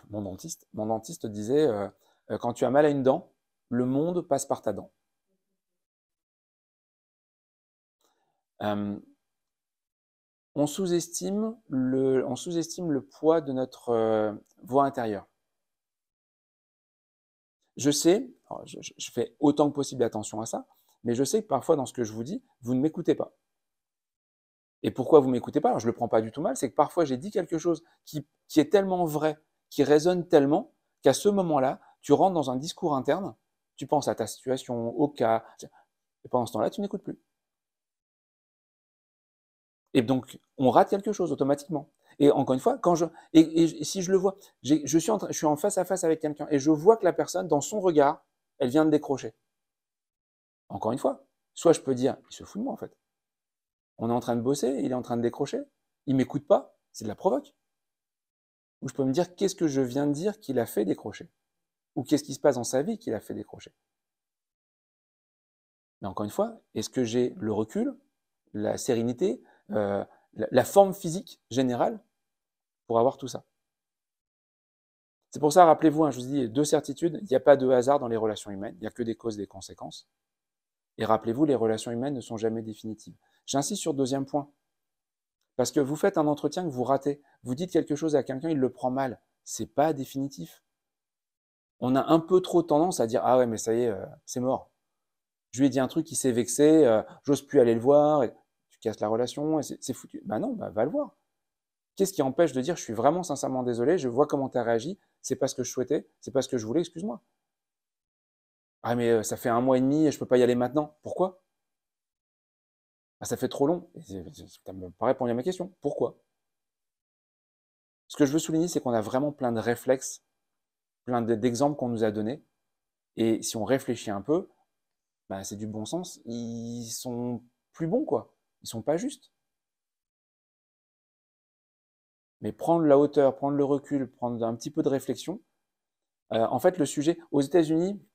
Mon dentiste disait quand tu as mal à une dent, le monde passe par ta dent. Euh, on sous-estime le poids de notre voix intérieure. Je sais, je fais autant que possible attention à ça, mais je sais que parfois dans ce que je vous dis, vous ne m'écoutez pas. Et pourquoi vous ne m'écoutez pas? Alors je ne le prends pas du tout mal, c'est que parfois j'ai dit quelque chose qui est tellement vrai, qui résonne tellement, qu'à ce moment-là, tu rentres dans un discours interne, tu penses à ta situation, au cas, et pendant ce temps-là, tu n'écoutes plus. Et donc, on rate quelque chose automatiquement. Et encore une fois, et si je le vois, je suis en face à face avec quelqu'un et je vois que la personne, dans son regard, elle vient de décrocher. Encore une fois, soit je peux dire, il se fout de moi en fait. On est en train de bosser, il est en train de décrocher, il m'écoute pas, c'est de la provoque. Ou je peux me dire, qu'est-ce que je viens de dire qui l'a fait décrocher? Ou qu'est-ce qui se passe dans sa vie qui l'a fait décrocher? Mais encore une fois, est-ce que j'ai le recul, la sérénité, la forme physique générale pour avoir tout ça? C'est pour ça, rappelez-vous, je vous dis deux certitudes, il n'y a pas de hasard dans les relations humaines, il n'y a que des causes et des conséquences. Et rappelez-vous, les relations humaines ne sont jamais définitives. J'insiste sur le deuxième point, parce que vous faites un entretien que vous ratez, vous dites quelque chose à quelqu'un, il le prend mal, c'est pas définitif. On a un peu trop tendance à dire ah ouais mais ça y est, c'est mort. Je lui ai dit un truc, il s'est vexé, j'ose plus aller le voir, et tu casses la relation, et c'est foutu. Bah non, bah va le voir. Qu'est-ce qui empêche de dire je suis vraiment sincèrement désolé, je vois comment tu as réagi, c'est pas ce que je souhaitais, c'est pas ce que je voulais, excuse-moi. Ah mais ça fait 1 mois et demi et je peux pas y aller maintenant. Pourquoi? Ah, ça fait trop long. Tu n'as pas répondu à ma question. Pourquoi? Ce que je veux souligner, c'est qu'on a vraiment plein de réflexes, plein d'exemples qu'on nous a donnés. Et si on réfléchit un peu, bah, c'est du bon sens. Ils sont plus bons, quoi. Ils sont pas justes. Mais prendre la hauteur, prendre le recul, prendre un petit peu de réflexion. En fait, le sujet, aux États-Unis,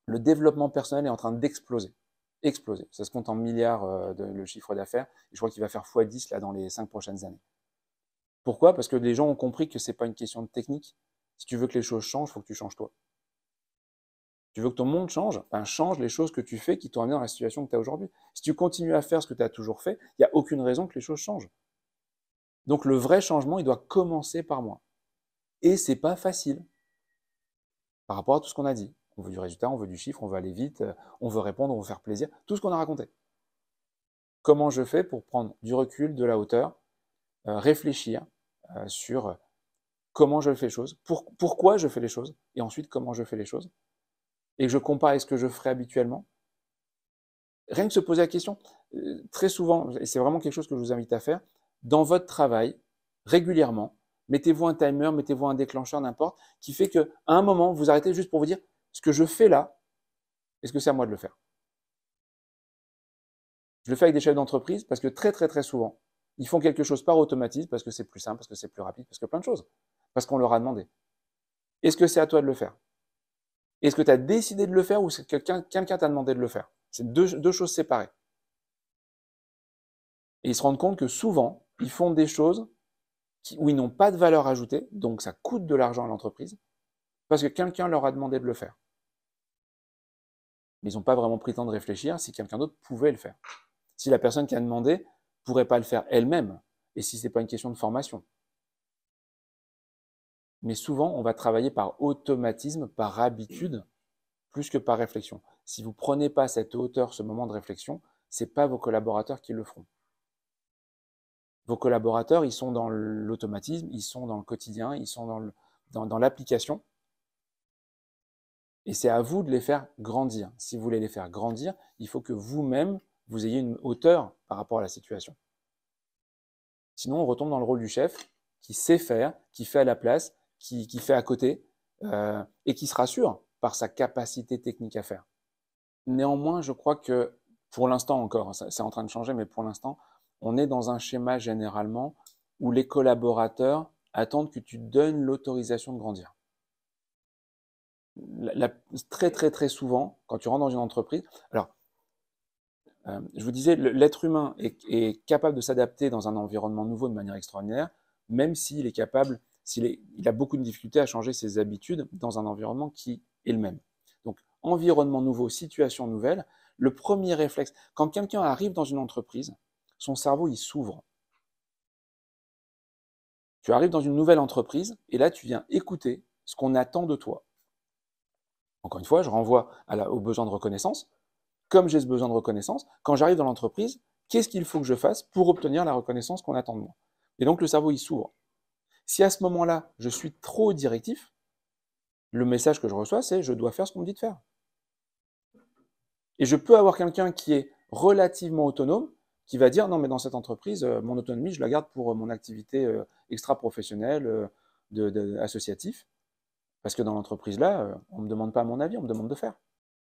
le développement personnel est en train d'exploser. Exploser. Ça se compte en milliards le chiffre d'affaires. Et je crois qu'il va faire x10 là, dans les 5 prochaines années. Pourquoi? Parce que les gens ont compris que ce n'est pas une question de technique. Si tu veux que les choses changent, il faut que tu changes toi. Tu veux que ton monde change, ben change les choses que tu fais qui t'ont amené dans la situation que tu as aujourd'hui. Si tu continues à faire ce que tu as toujours fait, il n'y a aucune raison que les choses changent. Donc le vrai changement, il doit commencer par moi. Et c'est pas facile par rapport à tout ce qu'on a dit. On veut du résultat, on veut du chiffre, on veut aller vite, on veut répondre, on veut faire plaisir, tout ce qu'on a raconté. Comment je fais pour prendre du recul, de la hauteur, réfléchir sur comment je fais les choses, pourquoi je fais les choses, et ensuite comment je fais les choses, et que je compare avec ce que je ferais habituellement. Rien que se poser la question, très souvent, et c'est vraiment quelque chose que je vous invite à faire, dans votre travail, régulièrement, mettez-vous un timer, mettez-vous un déclencheur, n'importe, qui fait qu'à un moment, vous arrêtez juste pour vous dire, ce que je fais là, est-ce que c'est à moi de le faire? Je le fais avec des chefs d'entreprise parce que très souvent, ils font quelque chose par automatisme, parce que c'est plus simple, parce que c'est plus rapide, parce que plein de choses, parce qu'on leur a demandé. Est-ce que c'est à toi de le faire? Est-ce que tu as décidé de le faire ou c'est quelqu'un t'a demandé de le faire? C'est deux choses séparées. Et ils se rendent compte que souvent, ils font des choses où ils n'ont pas de valeur ajoutée, donc ça coûte de l'argent à l'entreprise, parce que quelqu'un leur a demandé de le faire. Mais ils n'ont pas vraiment pris le temps de réfléchir si quelqu'un d'autre pouvait le faire. Si la personne qui a demandé ne pourrait pas le faire elle-même, et si ce n'est pas une question de formation. Mais souvent, on va travailler par automatisme, par habitude, plus que par réflexion. Si vous ne prenez pas cette hauteur, ce moment de réflexion, ce n'est pas vos collaborateurs qui le feront. Vos collaborateurs, ils sont dans l'automatisme, ils sont dans le quotidien, ils sont dans l'application. Et c'est à vous de les faire grandir. Si vous voulez les faire grandir, il faut que vous-même, vous ayez une hauteur par rapport à la situation. Sinon, on retombe dans le rôle du chef qui sait faire, qui fait à la place, qui fait à côté, et qui se rassure par sa capacité technique à faire. Néanmoins, je crois que, pour l'instant encore, c'est en train de changer, mais pour l'instant, on est dans un schéma généralement où les collaborateurs attendent que tu donnes l'autorisation de grandir. Très souvent, quand tu rentres dans une entreprise, alors, je vous disais, l'être humain est capable de s'adapter dans un environnement nouveau de manière extraordinaire, même s'il est capable il a beaucoup de difficultés à changer ses habitudes dans un environnement qui est le même. Donc, environnement nouveau, situation nouvelle, le premier réflexe, quand quelqu'un arrive dans une entreprise, son cerveau, il s'ouvre. Tu arrives dans une nouvelle entreprise et là, tu viens écouter ce qu'on attend de toi. Encore une fois, je renvoie au besoin de reconnaissance. Comme j'ai ce besoin de reconnaissance, quand j'arrive dans l'entreprise, qu'est-ce qu'il faut que je fasse pour obtenir la reconnaissance qu'on attend de moi? Et donc, le cerveau, il s'ouvre. Si à ce moment-là, je suis trop directif, le message que je reçois, c'est « je dois faire ce qu'on me dit de faire ». Et je peux avoir quelqu'un qui est relativement autonome, qui va dire « non, mais dans cette entreprise, mon autonomie, je la garde pour mon activité extra-professionnelle, associatif, parce que dans l'entreprise-là, on ne me demande pas mon avis, on me demande de faire ».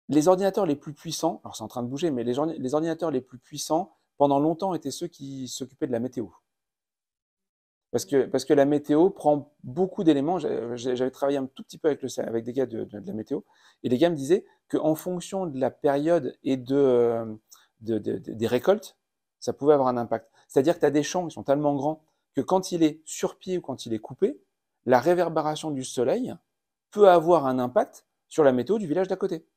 Les ordinateurs les plus puissants, alors c'est en train de bouger, mais les ordinateurs les plus puissants, pendant longtemps, étaient ceux qui s'occupaient de la météo. Parce que la météo prend beaucoup d'éléments. J'avais travaillé un tout petit peu avec des gars de la météo, et les gars me disaient qu'en fonction de la période et des récoltes, ça pouvait avoir un impact. C'est-à-dire que tu as des champs qui sont tellement grands que quand il est sur pied ou quand il est coupé, la réverbération du soleil peut avoir un impact sur la météo du village d'à côté.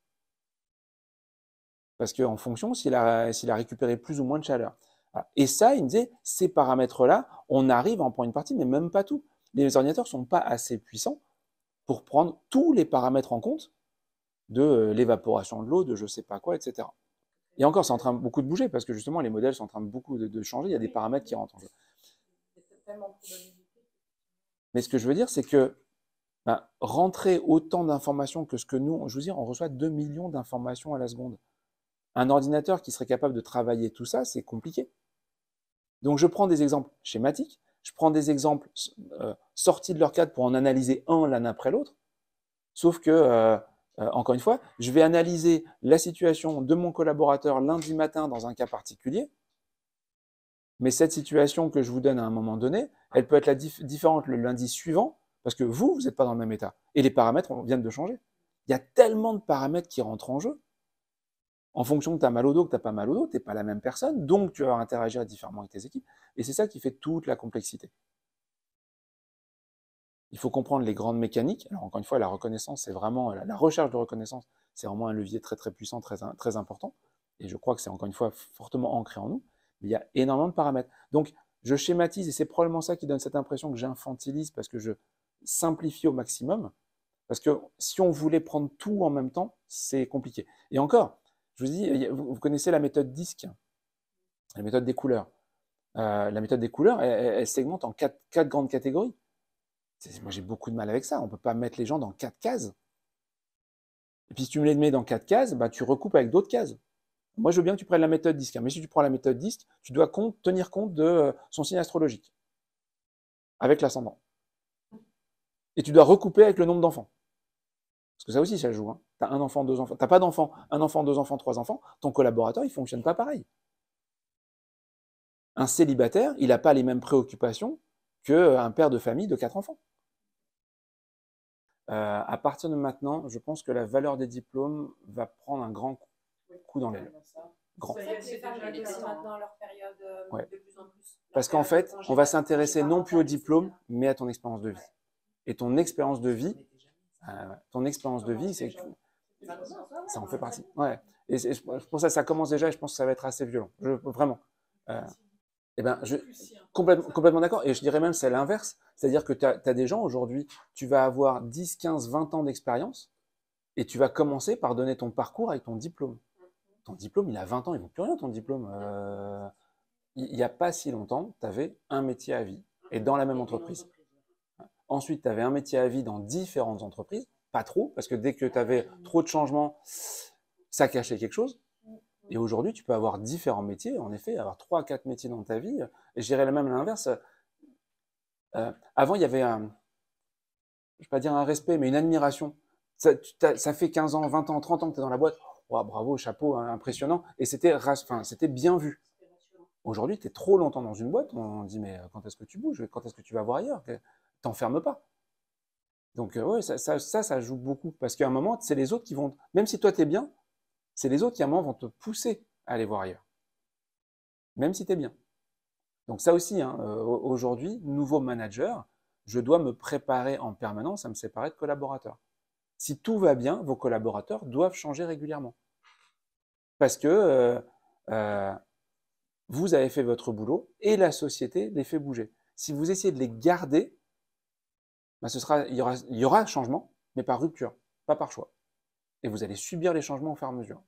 Parce qu'en fonction, s'il a récupéré plus ou moins de chaleur. Voilà. Et ça, il me disait, ces paramètres-là, on arrive à en prendre une partie, mais même pas tout. Les ordinateurs ne sont pas assez puissants pour prendre tous les paramètres en compte de l'évaporation de l'eau, de je ne sais pas quoi, etc. Et encore, c'est en train beaucoup de bouger, parce que justement, les modèles sont en train de beaucoup de changer, il y a des paramètres qui rentrent en jeu. Mais ce que je veux dire, c'est que rentrer autant d'informations que ce que nous, je veux dire, on reçoit 2 millions d'informations à la seconde. Un ordinateur qui serait capable de travailler tout ça, c'est compliqué. Donc je prends des exemples schématiques, je prends des exemples sortis de leur cadre pour en analyser un l'un après l'autre, sauf que, encore une fois, je vais analyser la situation de mon collaborateur lundi matin dans un cas particulier, mais cette situation que je vous donne à un moment donné, elle peut être différente le lundi suivant, parce que vous n'êtes pas dans le même état, et les paramètres viennent de changer. Il y a tellement de paramètres qui rentrent en jeu. En fonction que tu as mal au dos, que tu n'as pas mal au dos, tu n'es pas la même personne, donc tu vas interagir différemment avec tes équipes. Et c'est ça qui fait toute la complexité. Il faut comprendre les grandes mécaniques. Alors encore une fois, la reconnaissance, c'est vraiment, la recherche de reconnaissance, c'est vraiment un levier très très puissant, très important. Et je crois que c'est encore une fois fortement ancré en nous. Mais il y a énormément de paramètres. Donc je schématise, et c'est probablement ça qui donne cette impression que j'infantilise, parce que je simplifie au maximum. Parce que si on voulait prendre tout en même temps, c'est compliqué. Et encore, je vous dis, vous connaissez la méthode DISC, la méthode des couleurs. La méthode des couleurs, elle segmente en quatre grandes catégories. Moi, j'ai beaucoup de mal avec ça. On ne peut pas mettre les gens dans 4 cases. Et puis, si tu me les mets dans 4 cases, bah, tu recoupes avec d'autres cases. Moi, je veux bien que tu prennes la méthode DISC. Mais si tu prends la méthode DISC, tu dois tenir compte de son signe astrologique, avec l'ascendant. Et tu dois recouper avec le nombre d'enfants. Parce que ça aussi, ça joue. Hein. Tu as un enfant, 2 enfants. Tu n'as pas d'enfant, 1 enfant, 2 enfants, 3 enfants. Ton collaborateur, il ne fonctionne pas pareil. Un célibataire, il n'a pas les mêmes préoccupations qu'un père de famille de 4 enfants. À partir de maintenant, je pense que la valeur des diplômes va prendre un grand coup dans l'aile. Grand. Ouais. Parce qu'en fait, on va s'intéresser non plus au diplôme, mais à ton expérience de vie. Et ton expérience de vie, c'est ça en fait partie. Ouais. Et pour ça, ça commence déjà, et je pense que ça va être assez violent. Vraiment. Eh ben, complètement d'accord. Et je dirais même c'est l'inverse. C'est-à-dire que tu as des gens aujourd'hui, tu vas avoir 10, 15, 20 ans d'expérience et tu vas commencer par donner ton parcours avec ton diplôme. Ton diplôme, il a 20 ans, il ne vaut plus rien ton diplôme. Il n'y a pas si longtemps, tu avais un métier à vie et dans la même entreprise. Ensuite, tu avais un métier à vie dans différentes entreprises, pas trop, parce que dès que tu avais trop de changements, ça cachait quelque chose. Et aujourd'hui, tu peux avoir différents métiers, en effet, avoir 3 à 4 métiers dans ta vie. Et je dirais même l'inverse. Avant, il y avait je ne vais pas dire un respect, mais une admiration. Ça fait 15 ans, 20 ans, 30 ans que tu es dans la boîte. Oh, bravo, chapeau, hein, impressionnant. Et c'était bien vu. Aujourd'hui, tu es trop longtemps dans une boîte, on dit mais quand est-ce que tu bouges? Quand est-ce que tu vas voir ailleurs? T'enfermes pas. Donc ouais, ça joue beaucoup. Parce qu'à un moment, c'est les autres qui vont, même si toi tu es bien, c'est les autres qui à un moment vont te pousser à aller voir ailleurs. Même si tu es bien. Donc ça aussi, hein, aujourd'hui, nouveau manager, je dois me préparer en permanence à me séparer de collaborateurs. Si tout va bien, vos collaborateurs doivent changer régulièrement. Parce que vous avez fait votre boulot et la société les fait bouger. Si vous essayez de les garder, ben il y aura changement, mais par rupture, pas par choix. Et vous allez subir les changements au fur et à mesure.